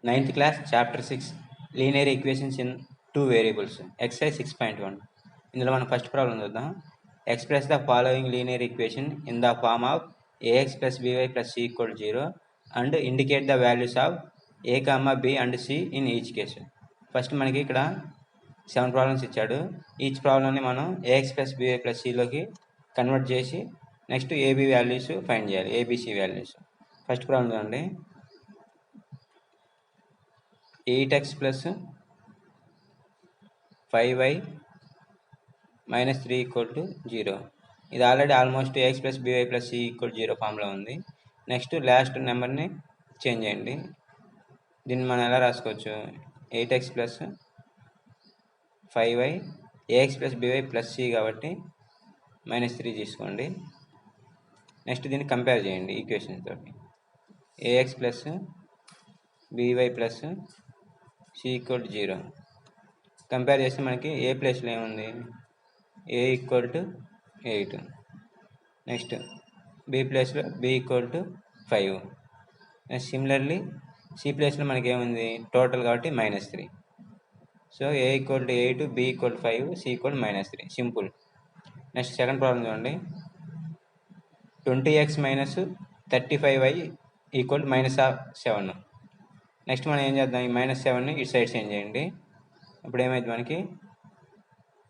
9th class, chapter 6, linear equations in two variables, exercise 6.1. ఇందులో మనం first problem చూద్దాం. Express the following linear equation in the form of ax plus by plus c equal to 0 and indicate the values of a, b and c in each case. First మనకి ఇక్కడ 7 problems ఇచ్చాడు. Each ప్రాబ్లమ్ని మనం ax plus by plus c లోకి convert చేసి next AB values find చేయాలి, ABC values. First problem చూడండి. 8x plus 5y minus 3 equal to 0. ఇది already almost x plus by plus c equal to 0 ఫామ్లో ఉంది. నెక్స్ట్ లాస్ట్ నెంబర్ని change చేయండి. దీన్ని మనం ఎలా రాసుకోవచ్చు? 8x plus 5y ax plus by plus c కాబట్టి -3 తీసుకోండి. నెక్స్ట్ దీన్ని కంపేర్ చేయండి ఈక్వేషన్ తోటి. ax plus by plus c equal to 0 compare చేస్తే మనకి ఏ ప్లేస్లో ఏముంది? a equal to 8. Next b ప్లేస్లో b equal to 5. Next similarly c ప్లేస్లో మనకి ఏముంది? టోటల్ కాబట్టి -3. So a equal to 8, b equal to 5, c equal to -3. Simple. Next second problem చూడండి. 20x minus 35y equal to -7. Next మనం ఏం చేద్దాం? ఈ -7ని ఇటు సైడ్ చేంజ్ చేయండి. అప్పుడు ఏమైంది మనకి?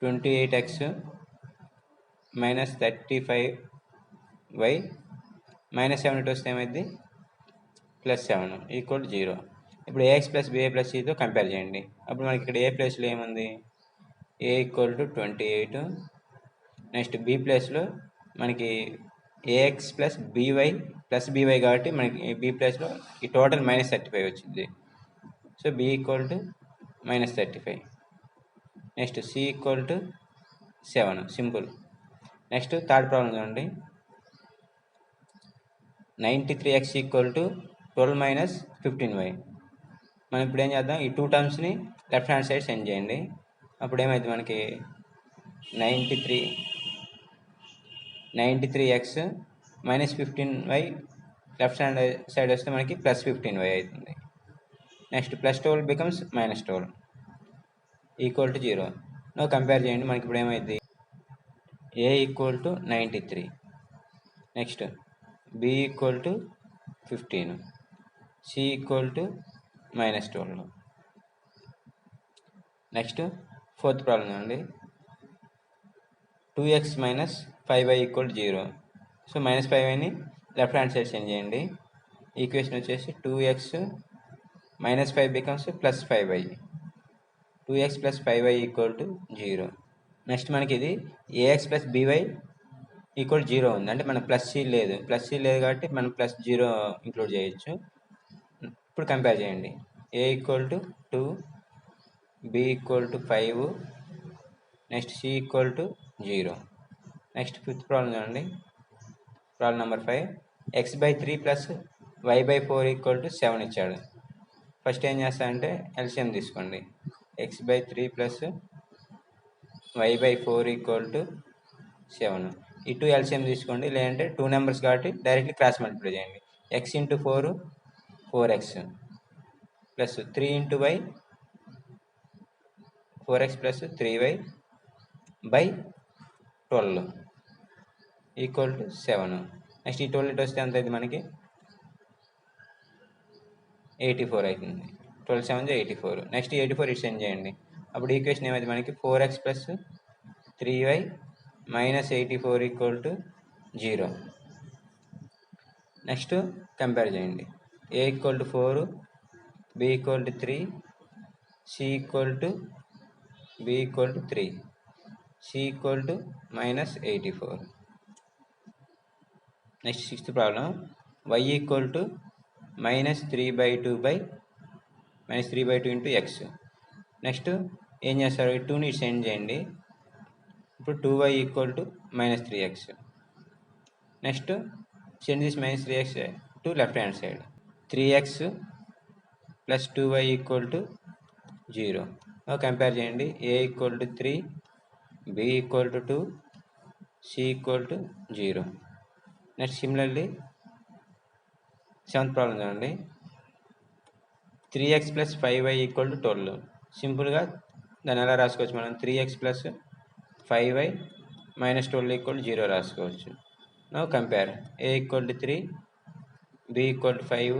28x minus 35y -7 ఇటు వస్తే ఏమైంది? +7 ఈక్వల్ టు 0. ఇప్పుడు ax ప్లస్ బి ప్లస్ సితో కంపేర్ చేయండి. అప్పుడు మనకి ఇక్కడ ఏ ప్లేస్లో ఏముంది? a equal to 28. Next b ప్లేస్లో మనకి ax ప్లస్ బీవై కాబట్టి మనకి బి ప్లేస్లో ఈ టోటల్ -35 వచ్చింది. So b equal to -35. Next c equal to 7. Simple. Next third problem చూడండి. 93x equal to 12 minus 15y. మనం ఇప్పుడు ఏం చేద్దాం? ఈ టూ టర్మ్స్ని లెఫ్ట్ హ్యాండ్ సైడ్ సెండ్ చేయండి. అప్పుడు ఏమైంది మనకి? 93x minus 15y left hand side వస్తే మనకి +15y అవుతుంది. Next +12 becomes -12 equal to 0. No compare చేయండి. మనకి ఇప్పుడు ఏమైంది? a equal to 93. Next b equal to 15, c equal to -12. Next fourth problem అండి. 2x minus 5y equal to 0. So -5yని left hand side change చేయండి. ఈక్వేషన్ వచ్చేసి 2x minus 5 becomes +5y. 2x plus 5y equal to 0. Next మనకి ఇది ax plus by equal 0 ఉంది. అంటే మనకు +c లేదు కాబట్టి మనం +0 ఇంక్లూడ్ చేయొచ్చు. ఇప్పుడు కంపేర్ చేయండి. a equal to 2, b equal to 5, next c equal to 0. Next fifth problem చూడండి. Problem number 5. x/3 plus y/4 equal to 7 ఇచ్చాడు. ఫస్ట్ ఏం చేస్తారంటే ఎల్సిఎం తీసుకోండి. x/3 plus y/4 equal to 7. ఈ టూ ఎల్సిఎం తీసుకోండి. లేదంటే టూ నెంబర్స్ కాబట్టి directly cross multiply చేయండి. x into 4 4x plus 3 into y 4x plus 3y by 12 equal to 7. Next ఈ 12 ఇటు వస్తే ఎంత అయింది మనకి? 84 అవుతుంది. 12 7 84. నెక్స్ట్ 84 ఇటు సెండ్ చేయండి. అప్పుడు ఈక్వేషన్ ఏమైంది మనకి? 4x plus 3y minus 84 equal to 0. Next compare చేయండి. a equal to 4, b equal to 3, c equal to b equal to 3, c equal to -84. Next sixth problem. y equal to -3/2 into x. Next ఏం చేస్తారు? ఈ 2ని send చేయండి. ఇప్పుడు 2y equal to -3x. Next send this -3x to left hand side. 3x plus 2y equal to 0. Compare చేయండి. a equal to 3, b equal to 2, c equal to 0. Next similarly seventh problem చూడండి. 3x plus 5y equal to 12. సింపుల్గా దాన్ని ఎలా రాసుకోవచ్చు మనం? 3x plus 5y minus 12 equal to 0 రాసుకోవచ్చు. Now compare a equal to 3, b equal to 5,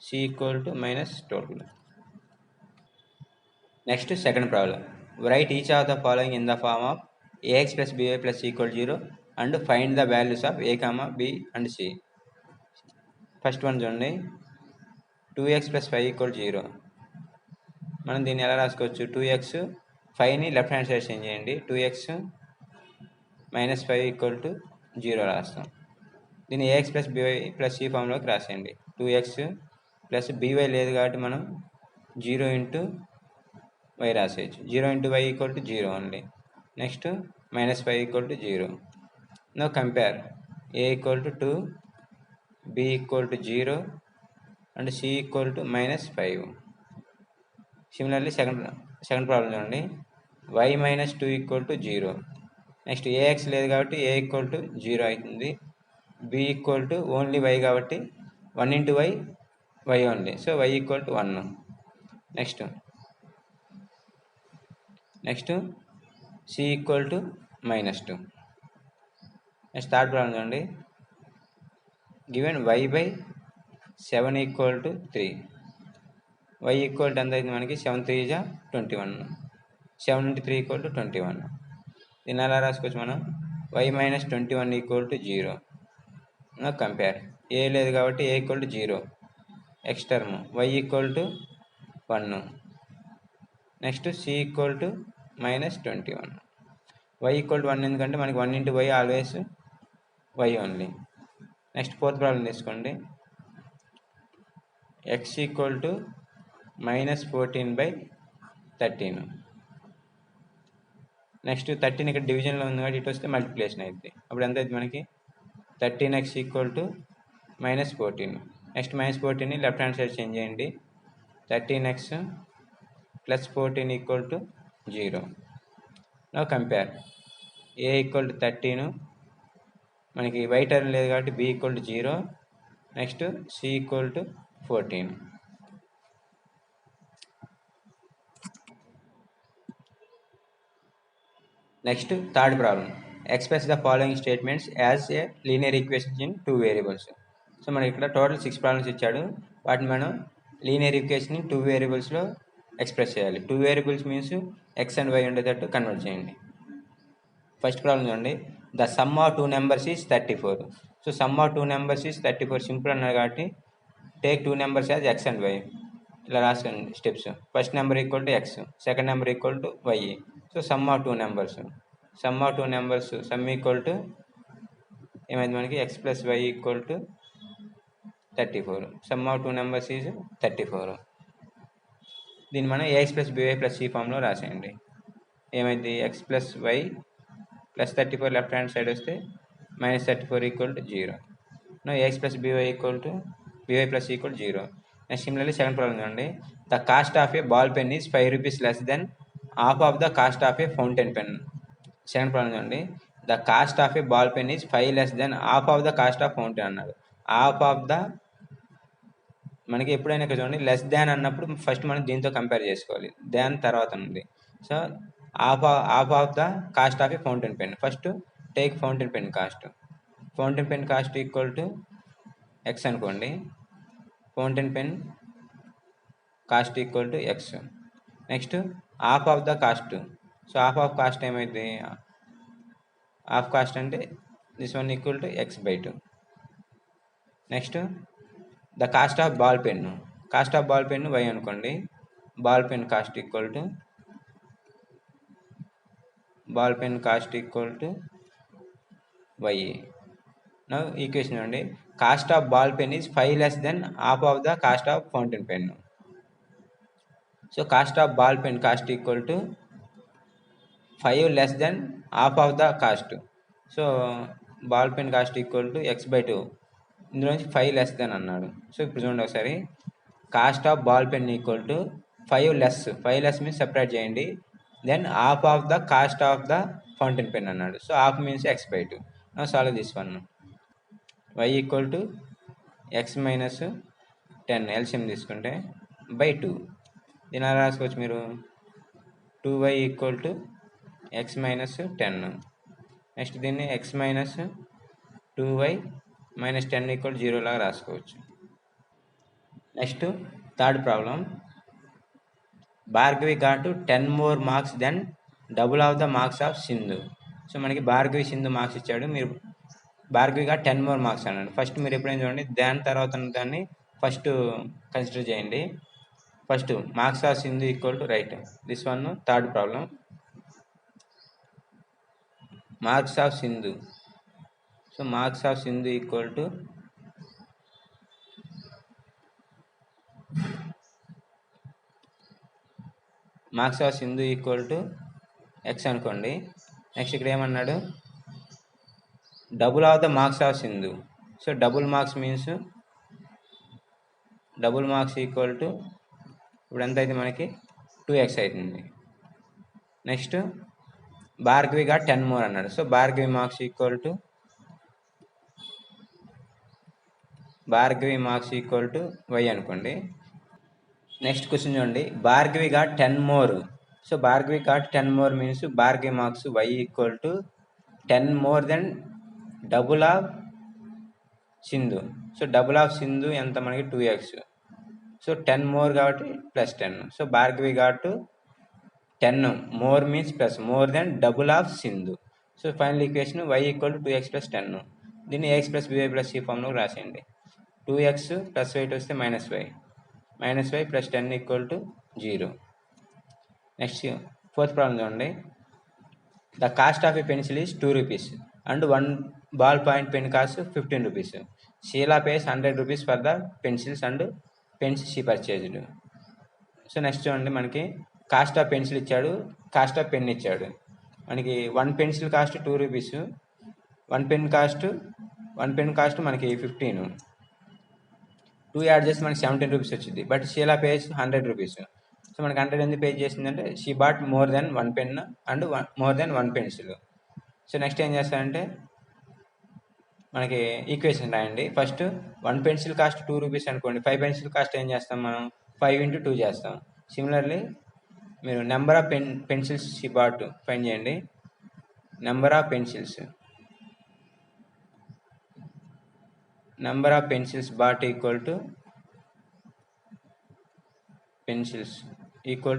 c equal to minus 12. Next second problem. Write each of the following in the form of ax plus by plus equal 0 and find the values of a, b and c. First one చూడండి, 2x plus 5 equal 0. మనం దీన్ని ఎలా రాసుకోవచ్చు? 2x 5ని left hand side change చేయండి. 2x minus 5 equal to 0 రాస్తాం. దీన్ని ax plus by plus c ఫామ్లోకి రాసేయండి. 2x ప్లస్ by లేదు కాబట్టి మనం 0 ఇంటూ y రాసేయచ్చు. 0 into y equal to 0 only. Next minus 5 equal to 0. No compare a equal to 2, b equal to 0 and c equal to minus 5. Similarly second problem చూడండి, y minus 2 equal to 0. Next ax లేదు కాబట్టి a equal to 0 అవుతుంది. b equal to only y కాబట్టి 1 into y only. So y equal to 1. Next c equal to minus 2. Next third problem చూడండి, given y by 7 equal to 3. y equal to ఎంత అవుతుంది మనకి? 7 3 is 21. 7 into 3 equal to 21. దీన్ని ఎలా రాసుకోవచ్చు మనం? y minus 21 equal to 0. Compare a లేదు కాబట్టి a equal to 0, x term y equal to 1. Next c equal to minus 21. y equal to 1 ఎందుకంటే మనకి 1 into y always y only. Next fourth problem తీసుకోండి, x equal to minus 14/13. Next 13 ఇక్కడ డివిజన్లో ఉంది కాబట్టి ఇటు వస్తే మల్టిప్లికేషన్ అవుతుంది. అప్పుడు ఎంత అవుతుంది మనకి? 13x equal to minus 14. Next minus 14ని లెఫ్ట్ హ్యాండ్ సైడ్ చేంజ్ చేయండి. 13x plus 14 equal to 0. No compare a equal to 13, మనకి y టర్మ్ లేదు కాబట్టి b equal to 0. Next c equal to 14. Next third problem, express the following statements as a linear equation in 2 variables. So మనకి ఇక్కడ total 6 problems ఇచ్చాడు. వాటిని మనం linear equation 2 వేరియబుల్స్లో express చేయాలి. 2 variables means x and y ఉండేటట్టు convert చేయండి. First problem చూడండి, the sum of 2 numbers is 34. So sum of 2 numbers is 34 simple అన్నారు కాబట్టి take 2 numbers as x and y. ఇలా రాసుకోండి steps. First number equal to x, second number equal to y. So sum of 2 numbers, sum of 2 numbers sum equal to ఏమైంది మనకి? X plus y equal to 34. Sum of 2 numbers is 34. దీన్ని మనం a x plus b y plus c ఫామ్లో రాసేయండి. ఏమైంది? X plus y plus 34 left hand side వస్తే minus 34 equal to 0. Now a x plus b y equal to b y plus equal 0. Next similarly second problem చూడండి, the cost of a ball pen is 5 rupees less than half of the cost of a fountain pen. Second problem చూడండి, the cost of a ball pen is 5 less than half of the cost of fountain అన్నాడు. Half of the మనకి ఎప్పుడైనా ఇక్కడ చూడండి less than అన్నప్పుడు first మనం దీంతో compare చేసుకోవాలి, దాన్ తర్వాత ఉంది. So half of the cost of a fountain pen. First take fountain pen cost. Fountain pen cost equal to x అనుకోండి. Fountain pen cost equal to x. Next half of the cost. So half of cost ఏమైంది? Half cost అంటే this one equal to x by 2. Next the cost of ball pen. Cost of ball pen y అనుకోండి. Ball pen cost equal to y. Now equation అండి, cost of ball pen is 5 less than half of the cost of fountain pen. So cost of ball pen cost equal to 5 less than half of the cost. So ball pen cost equal to x by 2. ఇందులోంచి 5 less than అన్నాడు. So ఇప్పుడు చూడండి ఒకసారి, cost of ball pen equal to 5 less means separate చేయండి. Then half of the cost of the fountain pen అన్నాడు. So half means x by 2. No solve this one. Y equal to x minus 10 LCM తీసుకుంటే by 2. దీని ఎలా రాసుకోవచ్చు మీరు? 2y equal to x minus 10. Next దీన్ని x minus 2y minus 10 equal 0 లాగా రాసుకోవచ్చు. Next third problem. Bhargavi got 10 more marks then double of the marks of Sindhu. So మనకి Bhargavi Sindhu marks ఇచ్చాడు, మీరు భార్గవి గాట్ 10 more మార్క్స్ అన్నాడు. ఫస్ట్ మీరు ఎప్పుడైనా చూడండి, దాని తర్వాత దాన్ని ఫస్ట్ కన్సిడర్ చేయండి. First marks of Sindhu equal to right this one. Third problem, marks of Sindhu. So marks of Sindhu equal to marks of Sindhu equal to x అనుకోండి. నెక్స్ట్ ఇక్కడ ఏమన్నాడు? Double of the marks of Sindhu. So double marks means double marks equal to ఇప్పుడు ఎంత అయితే మనకి 2x అవుతుంది. Next Bhargavi got 10 more అన్నాడు. So Bhargavi marks equal to y అనుకోండి. నెక్స్ట్ క్వశ్చన్ చూడండి, Bhargavi got 10 more. So Bhargavi got 10 more means Bhargavi marks y equal to 10 more then double of Sindhu. So double of Sindhu ఎంత మనకి 2x. సో 10 more కాబట్టి plus 10. So Bhargavi got 10 more means plus more then double of Sindhu. So final equation y equal to 2x plus 10. దీన్ని ax plus by plus c ఫామ్లో రాసేయండి. 2x plus y వస్తే minus y plus 10 equal to 0. Next fourth problem చూడండి. The cost of a pencil is 2 rupees and 1 ball point pen cost 15 rupees. Sheela pays 100 rupees for the pencils and pens she purchased. So next చూడండి, మనకి cost of pencil ఇచ్చాడు, cost of pen ఇచ్చాడు. మనకి 1 pencil cost 2 rupees, 1 pen cost మనకి 15. 2 add చేస్తే మనకి 17 rupees వచ్చింది. But Sheela pays 100 rupees. So మనకి 100 ఎందుకు పే చేసిందంటే she bought more than 1 pen and more than 1 pencil. So next ఏం చేస్తారంటే మనకి ఈక్వేషన్ రాయండి. ఫస్ట్ 1 పెన్సిల్ కాస్ట్ 2 rupees అనుకోండి. 5 పెన్సిల్ కాస్ట్ ఏం చేస్తాం మనం? 5 into 2 చేస్తాం. సిమిలర్లీ మీరు number of pencils she bought find చేయండి. Number of pencils bought equal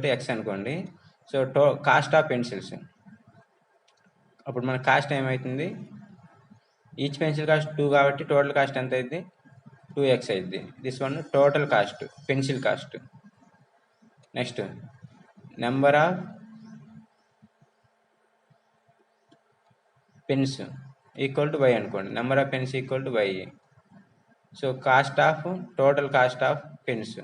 to x అనుకోండి. సో కాస్ట్ ఆఫ్ పెన్సిల్స్ అప్పుడు మన కాస్ట్ ఏమవుతుంది? ఈచ్ పెన్సిల్ కాస్ట్ 2 కాబట్టి టోటల్ కాస్ట్ ఎంత అయింది? 2x అయింది. This one total cost, pencil cost. Next number of pens equal to y అనుకోండి. Number of pens equal to y. So cost of total cost of pens,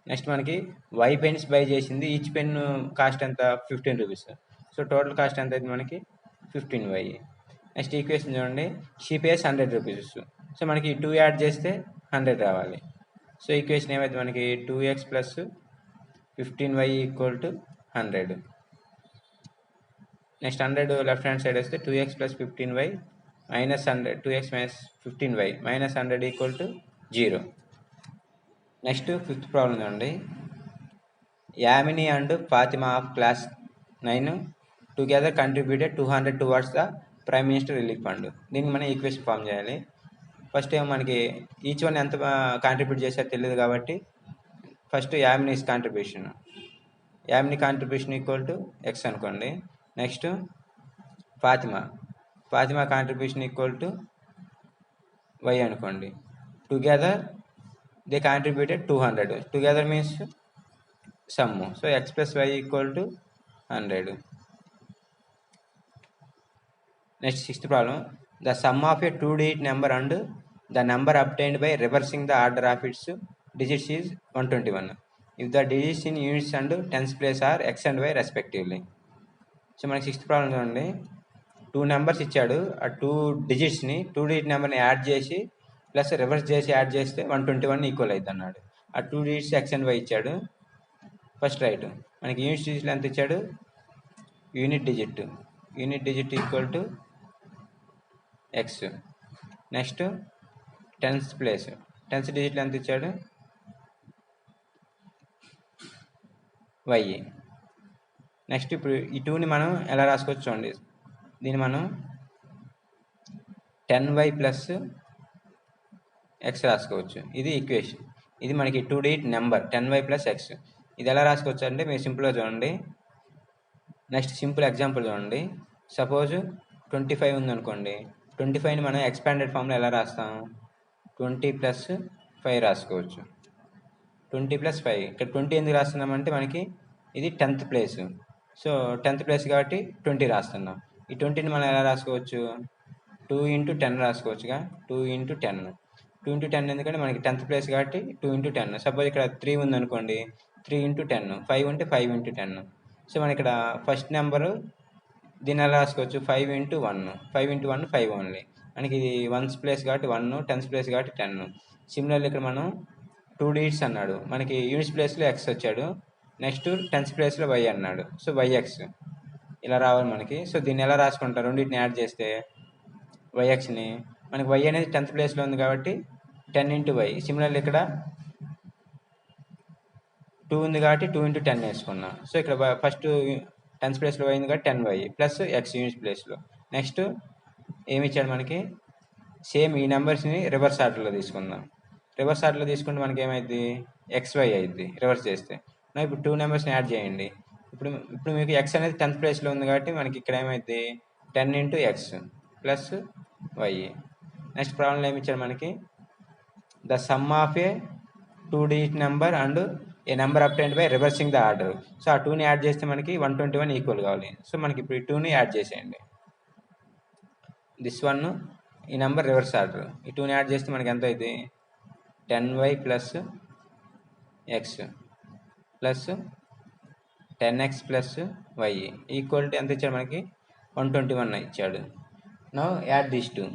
next మనకి y pens by చేసింది, each pen cost ఎంత? 15 rupees. So total cost ఎంత అయితే మనకి 15y. Next equation చూడండి, she face 100 rupees. So మనకి 2 add చేస్తే 100 రావాలి. సో ఈక్వేషన్ ఏమైతే మనకి 2x plus 15y equal to 100. Next 100 left hand side వస్తే 2x plus 15y minus 100, 2x minus 15y minus 100 equal to 0. Next fifth problem చూడండి. Yamini and Fatima of class 9 together contributed 200 towards the prime minister relief fund. దీనికి మనం equation form చేయాలి. First ఏమో మనకి each one ఎంత contribute చేశారో తెలియదు కాబట్టి first Yamini contribution equal to x అనుకోండి. Next Fatima contribution equal to y అనుకోండి. Together they contributed 200. Together means sum. So x plus y equal to 100. Next, sixth problem. The sum of a 2-digit number and the number obtained by reversing the order of its digits is 121. If the digits in units and tens place are x and y respectively. So మనకి sixth problem చూడండి. 2 numbers ఇచ్చాడు, ఆ 2 డిజిట్స్ని 2-digit నెంబర్ని add చేసి plus reverse చేసి add చేస్తే 121 equal అవుతుంది అన్నాడు. ఆ 2 digits ఎక్స్ అండ్ వై ఇచ్చాడు. ఫస్ట్ రైట్, మనకి యూనిట్ డిజిట్లు ఎంత ఇచ్చాడు? Unit digit equal to x. Next tens place, tens డిజిట్లు ఎంత ఇచ్చాడు వై. నెక్స్ట్ ఇప్పుడు ఈ 2ని మనం ఎలా రాసుకోవచ్చు చూడండి. దీన్ని మనం 10y ప్లస్ ఎక్స్ రాసుకోవచ్చు. ఇది ఈక్వేషన్. ఇది మనకి 2 digit number 10y plus X. ఇది ఎలా రాసుకోవచ్చు అంటే మీరు సింపుల్గా చూడండి. నెక్స్ట్ సింపుల్ ఎగ్జాంపుల్ చూడండి. సపోజ్ 25 ఉందనుకోండి. 25ని మనం ఎక్స్పాండెడ్ ఫామ్లో ఎలా రాస్తాం, 20 ప్లస్ 5 రాసుకోవచ్చు. 20 ప్లస్ 5. ఇక్కడ 20 ఎందుకు రాస్తున్నామంటే మనకి ఇది 10th place. So 10th place కాబట్టి 20 రాస్తున్నాం. ఈ 20ని మనం ఎలా రాసుకోవచ్చు, 2 ఇంటూ 10 రాసుకోవచ్చుగా. 2 ఇంటూ 10, 2 ఇంటూ 10 ఎందుకంటే మనకి 10th ప్లేస్ కాబట్టి 2 ఇంటూ 10. సపోజ్ ఇక్కడ 3 ఉందనుకోండి, 3 ఇంటూ 10, 5 ఉంటే 5 ఇంటూ 10. సో మన ఇక్కడ ఫస్ట్ నెంబరు దీన్ని ఎలా రాసుకోవచ్చు, 5 ఇంటూ 1, 5 ఇంటూ 1 5 ఓన్లీ. మనకి ఇది 1th ప్లేస్ కాబట్టి 1, 10th ప్లేస్ కాబట్టి 10. సిమిలర్లీ ఇక్కడ మనం 2 డిజిట్స్ అన్నాడు, మనకి యూనిట్స్ ప్లేస్లో ఎక్స్ వచ్చాడు. నెక్స్ట్ 10th ప్లేస్లో వై అన్నాడు. సో వైఎక్స్ ఇలా రావాలి మనకి. సో దీన్ని ఎలా రాసుకుంటారు, రెండింటిని యాడ్ చేస్తే వైఎక్స్ని, మనకి వై అనేది 10th ప్లేస్లో ఉంది కాబట్టి 10 ఇంటూ వై. సిమిలర్లీ ఇక్కడ 2 ఉంది కాబట్టి 2 ఇంటూ 10 వేసుకున్నాం. సో ఇక్కడ ఫస్ట్ 10th ప్లేస్లో వై ఉంది కాబట్టి 10y ప్లస్ ఎక్స్ యూనిట్ ప్లేస్లో. నెక్స్ట్ ఏమి ఇచ్చాడు మనకి, సేమ్ ఈ నెంబర్స్ని రివర్స్ ఆర్డర్లో తీసుకుందాం. రివర్స్ ఆర్డర్లో తీసుకుంటే మనకి ఏమైంది, XY అయింది రివర్స్ చేస్తే. ఇప్పుడు 2 నెంబర్స్ని యాడ్ చేయండి. ఇప్పుడు మీకు ఎక్స్ అనేది 10th ప్లేస్లో ఉంది కాబట్టి మనకి ఇక్కడ ఏమైంది 10 into x plus y. Next ప్రాబ్లంలో ఏమి ఇచ్చాడు మనకి, the sum of a 2 digit number and a number obtained by reversing the order. So ఆ 2ని యాడ్ చేస్తే మనకి 121 ఈక్వల్ కావాలి. సో మనకి ఇప్పుడు ఈ 2ని యాడ్ చేసేయండి. దిస్ వన్ ఈ నెంబర్ రివర్స్ ఆర్డర్, ఈ 2ని యాడ్ చేస్తే మనకి ఎంత అయింది, 10y plus x plus 10x plus y equal to ఎంత ఇచ్చాడు మనకి 121 ఇచ్చాడు. Now add this 2,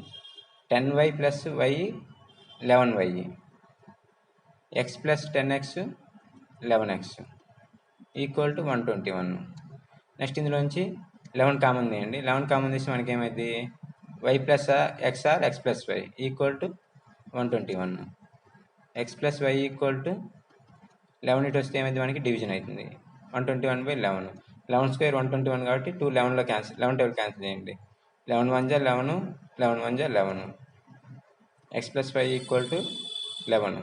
10y plus y 11y, x plus 10x 11x equal to 121. Next ఇందులోంచి 11 కామన్ తీయండి. 11 కామన్ తీసి మనకి ఏమైంది, y plus x or x plus y equal to 121. X plus y equal to 11 ఇటు వస్తే ఏమైంది మనకి డివిజన్ అవుతుంది. 121/11, 11 స్క్వేర్ 121 కాబట్టి 2 11లో క్యాన్సిల్, 11 టేబుల్ క్యాన్సిల్ చేయండి. 11 1 11, 11 1 11. X plus y equal to 11.